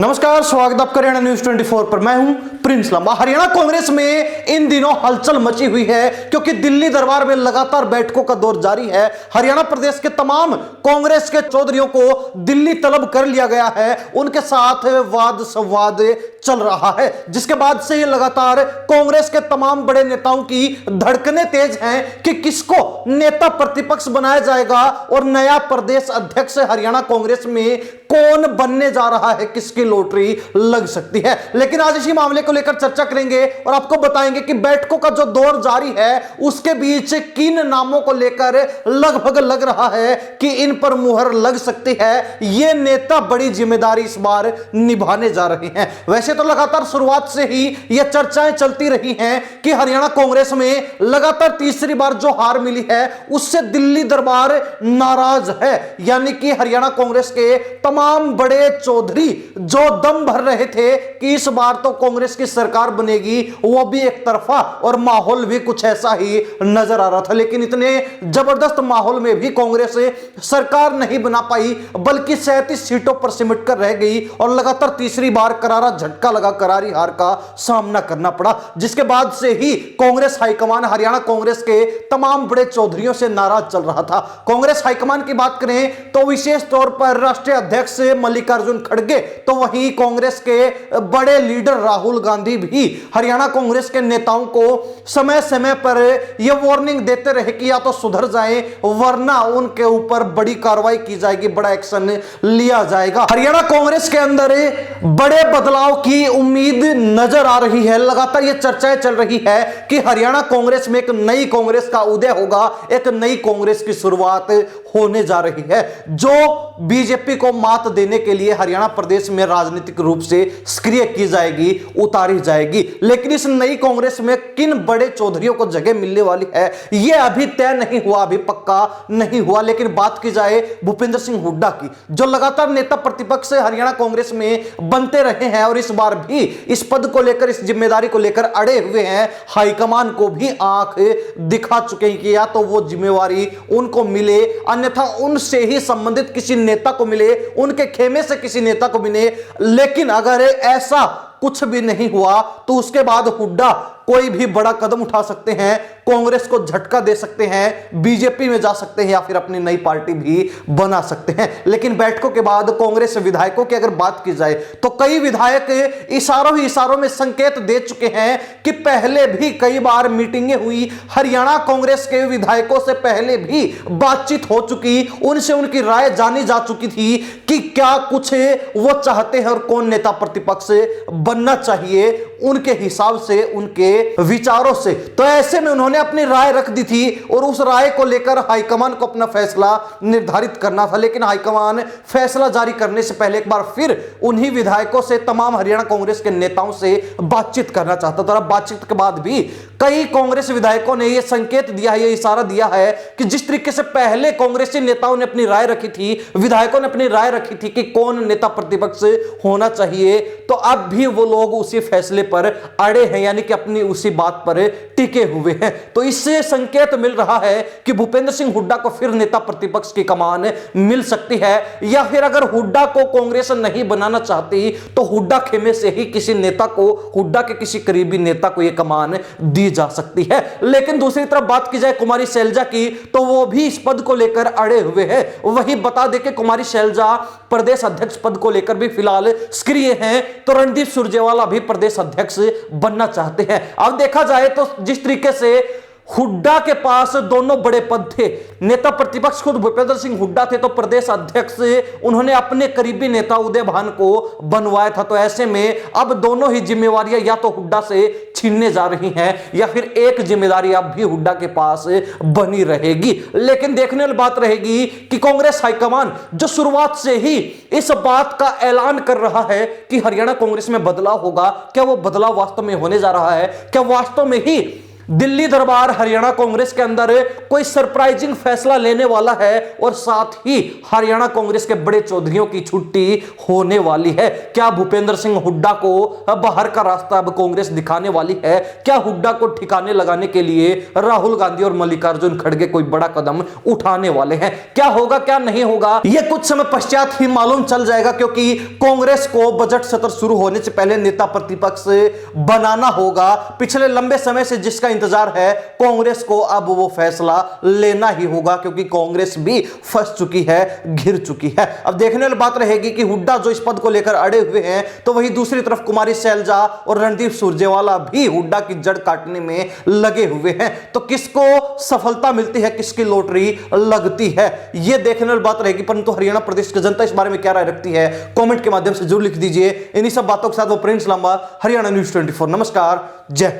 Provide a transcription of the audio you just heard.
नमस्कार, स्वागत आपका हरियाणा न्यूज 24 पर। मैं हूं प्रिंस लांबा। हरियाणा कांग्रेस में इन दिनों हलचल मची हुई है क्योंकि दिल्ली दरबार में लगातार बैठकों का दौर जारी है। हरियाणा प्रदेश के तमाम कांग्रेस के चौधरियों को दिल्ली तलब कर लिया गया है, उनके साथ वाद संवाद चल रहा है, जिसके बाद से ये लगातार कांग्रेस के तमाम बड़े नेताओं की धड़कनें तेज हैं कि किसको नेता प्रतिपक्ष बनाया जाएगा और नया प्रदेश अध्यक्ष हरियाणा कांग्रेस में कौन बनने जा रहा है, किसकी लॉटरी लग सकती है। लेकिन आज इसी मामले को लेकर चर्चा करेंगे और आपको बताएंगे कि बैठकों का जो दौर जारी है उसके बीच किन नामों को लेकर लगभग लग रहा है कि इन पर मुहर लग सकती है। ये नेता बड़ी जिम्मेदारी इस बार निभाने जा रहे हैं। वैसे तो लगातार शुरुआत से ही ये चर्चाएं चलती रही हैं कि हरियाणा कांग्रेस में लगातार तीसरी बार जो हार मिली है उससे दिल्ली दरबार नाराज है, यानी कि हरियाणा कांग्रेस के तमाम बड़े चौधरी जो दम भर रहे थे कि इस बार तो कांग्रेस की सरकार बनेगी, वो भी एक तरफा और माहौल भी कुछ ऐसा ही नजर आ रहा था। लेकिन इतने जबरदस्त माहौल में भी कांग्रेस सरकार नहीं बना पाई, बल्कि 37 सीटों पर सिमट कर रह गई और लगातार तीसरी बार करारा झटका लगा, करारी हार का सामना करना पड़ा, जिसके बाद से ही कांग्रेस हाईकमान हरियाणा कांग्रेस के तमाम बड़े चौधरियों से नाराज चल रहा था। कांग्रेस हाईकमान की बात करें तो विशेष तौर पर राष्ट्रीय अध्यक्ष मल्लिकार्जुन खड़गे, तो वहीं कांग्रेस के बड़े लीडर राहुल गांधी भी हरियाणा कांग्रेस के नेताओं को समय समय पर यह वार्निंग देते रहे कि या तो सुधर जाएं वरना उनके ऊपर बड़ी कार्रवाई की जाएगी, बड़ा एक्शन लिया जाएगा। हरियाणा कांग्रेस के अंदर बड़े बदलाव की उम्मीद नजर आ रही है। लगातार यह चर्चाएं चल रही है कि हरियाणा कांग्रेस में एक नई कांग्रेस का उदय होगा, एक नई कांग्रेस की शुरुआत होने जा रही है जो बीजेपी को मात देने के लिए हरियाणा प्रदेश में राजनीतिक रूप से सक्रिय की जाएगी, उतारी जाएगी। लेकिन इस नई कांग्रेस में किन बड़े चौधरियों को जगह मिलने वाली है यह अभी तय नहीं हुआ, अभी पक्का नहीं हुआ। लेकिन बात की जाए भूपेंद्र सिंह हुड्डा की, जो लगातार नेता प्रतिपक्ष हरियाणा कांग्रेस में बनते रहे हैं और इस बार भी इस पद को लेकर, इस जिम्मेदारी को लेकर अड़े हुए हैं, हाईकमान को भी आंख दिखा चुके हैं कि या तो वो जिम्मेवारी उनको मिले, अन्यथा उनसे ही संबंधित किसी नेता को मिले, उनके खेमे से किसी नेता को मिले। लेकिन अगर ऐसा कुछ भी नहीं हुआ तो उसके बाद हुड्डा कोई भी बड़ा कदम उठा सकते हैं, कांग्रेस को झटका दे सकते हैं, बीजेपी में जा सकते हैं या फिर अपनी नई पार्टी भी बना सकते हैं। लेकिन बैठकों के बाद कांग्रेस विधायकों की अगर बात की जाए तो कई विधायक इशारों में संकेत दे चुके हैं कि पहले भी कई बार मीटिंगें हुई, हरियाणा कांग्रेस के विधायकों से पहले भी बातचीत हो चुकी, उनसे उनकी राय जानी जा चुकी थी कि क्या कुछ वो चाहते हैं और कौन नेता प्रतिपक्ष बनना चाहिए उनके हिसाब से, उनके विचारों से। तो ऐसे में उन्होंने अपनी राय रख दी थी और उस राय को लेकर हाईकमान को अपना फैसला निर्धारित करना था। लेकिन हाईकमान फैसला जारी करने से पहले एक बार फिर उन्हीं विधायकों से, तमाम हरियाणा कांग्रेस के नेताओं से बातचीत करना चाहता था। और बातचीत के बाद भी कई कांग्रेस विधायकों ने यह संकेत दिया है, यह इशारा दिया है कि जिस तरीके से पहले कांग्रेसी नेताओं ने अपनी राय रखी थी, विधायकों ने अपनी राय रखी थी कि कौन नेता प्रतिपक्ष होना चाहिए, तो अब भी वो लोग उसी फैसले पर अड़े हैं, यानी कि अपनी उसी बात पर टिके हुए हैं। तो इससे संकेत मिल रहा है कि भूपेंद्र सिंह हुड्डा को फिर नेता प्रतिपक्ष की कमान मिल सकती है, या फिर अगर हुड्डा को कांग्रेस नहीं बनाना चाहती तो हुड्डा खेमे से ही किसी नेता को, हुड्डा के किसी करीबी नेता को यह कमान दी जा सकती है। लेकिन दूसरी तरफ बात की जाए कुमारी शैलजा की, तो वो भी इस पद को लेकर अड़े हुए हैं। वही बता दें कि कुमारी शैलजा प्रदेश अध्यक्ष पद को लेकर भी फिलहाल सक्रिय हैं, तो रणदीप सुरजेवाला भी प्रदेश अध्यक्ष बनना चाहते हैं। अब देखा जाए तो जिस तरीके से हुड्डा के पास दोनों बड़े पद थे, नेता प्रतिपक्ष खुद भूपेंद्र सिंह हुड्डा थे, तो प्रदेश अध्यक्ष उन्होंने अपने करीबी नेता उदय भान को बनवाया था। तो ऐसे में अब दोनों ही जिम्मेवारियां या तो हुड्डा से छीनने जा रही हैं या फिर एक जिम्मेदारी अब भी हुड्डा के पास बनी रहेगी। लेकिन देखने वाली बात रहेगी कि कांग्रेस हाईकमान जो शुरुआत से ही इस बात का ऐलान कर रहा है कि हरियाणा कांग्रेस में बदलाव होगा, क्या वो बदलाव वास्तव में होने जा रहा है? क्या वास्तव में ही दिल्ली दरबार हरियाणा कांग्रेस के अंदर कोई सरप्राइजिंग फैसला लेने वाला है और साथ ही हरियाणा कांग्रेस के बड़े चौधरियों की छुट्टी होने वाली है। क्या भूपेंद्र सिंह हुड्डा को बाहर का रास्ता अब कांग्रेस दिखाने वाली है? क्या हुड्डा को ठिकाने लगाने के लिए राहुल गांधी और मल्लिकार्जुन खड़गे कोई बड़ा कदम उठाने वाले हैं? क्या होगा क्या नहीं होगा, यह कुछ समय पश्चात ही मालूम चल जाएगा, क्योंकि कांग्रेस को बजट सत्र शुरू होने से पहले नेता प्रतिपक्ष बनाना होगा। पिछले लंबे समय से जिसका इंतजार है, कांग्रेस को अब वो फैसला लेना ही होगा, क्योंकि कांग्रेस भी फंस चुकी है, घिर चुकी है। अब देखने वाली बात रहेगी कि हुड्डा जो इस पद को लेकर अड़े हुए हैं, तो वहीं दूसरी तरफ कुमारी शैलजा और रणदीप सुरजेवाला भी हुड्डा की जड़ काटने में लगे हुए हैं। तो किसको सफलता मिलती है, किसकी लॉटरी लगती है, यह देखने वाली बात रहेगी। परंतु हरियाणा प्रदेश की जनता इस बारे में क्या राय रखती है, कमेंट के माध्यम से जरूर लिख दीजिए। इन्हीं सब बातों के साथ वो प्रिंस लांबा, हरियाणा न्यूज़ 24। नमस्कार, जय हिंद।